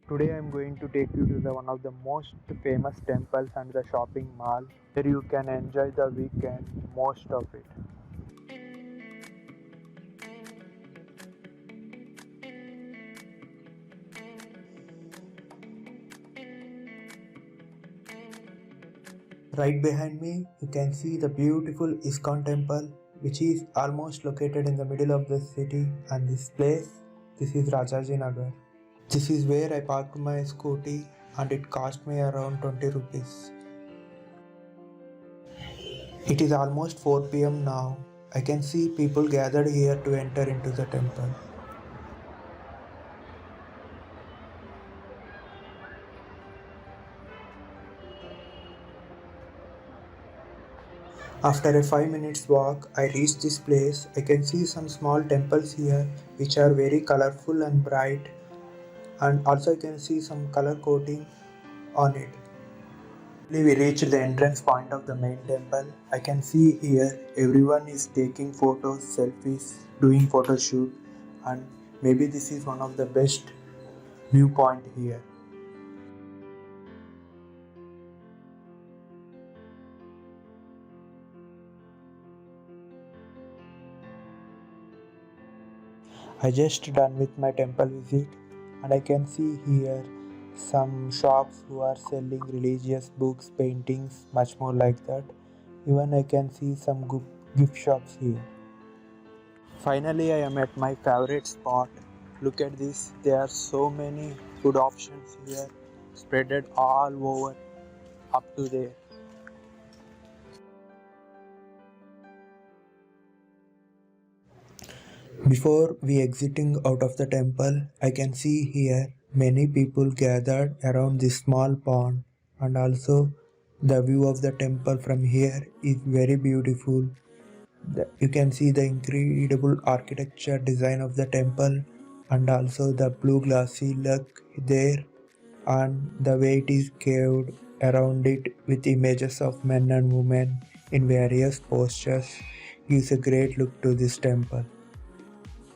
Today I am going to take you to one of the most famous temples and the shopping mall where you can enjoy the weekend most of it. Right behind me you can see the beautiful ISKCON temple, which is almost located in the middle of the city, and this is Rajaji Nagar. This is where I parked my scooty and it cost me around 20 rupees. It is almost 4 p.m. now. I can see people gathered here to enter into the temple. After a 5 minutes walk, I reached this place. I can see some small temples here which are very colorful and bright, and also I can see some color coating on it. We reached the entrance point of the main temple. I can see here everyone is taking photos, selfies, doing photo shoot, and maybe this is one of the best viewpoint here. I just done with my temple visit, and I can see here some shops who are selling religious books, paintings, much more like that. Even I can see some gift shops here. Finally, I am at my favorite spot. Look at this, there are so many food options here, spreaded all over up to there. Before we exiting out of the temple, I can see here many people gathered around this small pond, and also the view of the temple from here is very beautiful. You can see the incredible architecture design of the temple, and also the blue glassy look there, and the way it is carved around it with images of men and women in various postures gives a great look to this temple.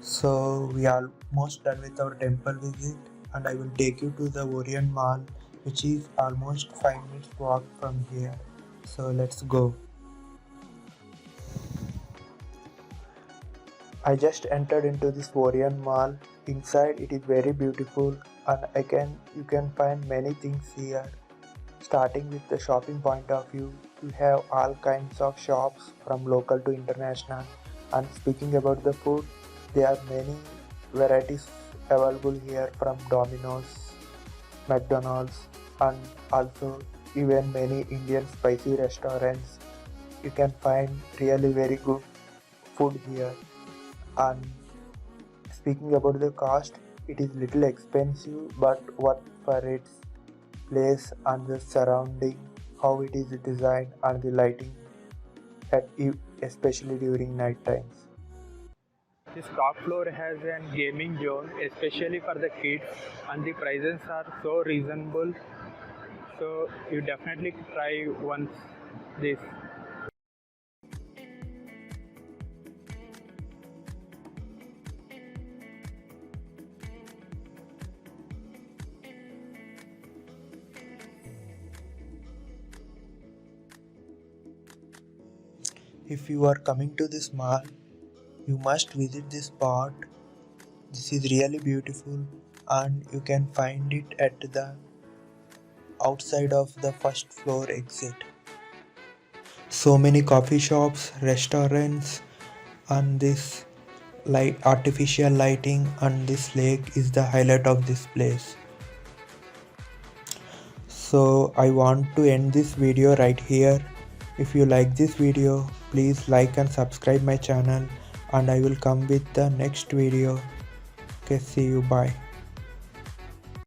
So we are almost done with our temple visit, and I will take you to the Orient Mall, which is almost 5 minutes walk from here. So let's go. I just entered into this Orient Mall. Inside it is very beautiful, and you can find many things here. Starting with the shopping point of view, you have all kinds of shops from local to international. And speaking about the food, there are many varieties available here from Domino's, McDonald's, and also even many Indian spicy restaurants. You can find really very good food here. And speaking about the cost, it is little expensive but worth for its place and the surrounding, how it is designed and the lighting, especially during night times. This top floor has a gaming zone, especially for the kids, and the prices are so reasonable. So you definitely try once this. If you are coming to this mall, you must visit this spot. This is really beautiful, and you can find it at the outside of the first floor exit. So many coffee shops, restaurants, and this artificial lighting and this lake is the highlight of this place. So I want to end this video right here. If you like this video, please like and subscribe my channel, and I will come with the next video. Okay, see you, bye.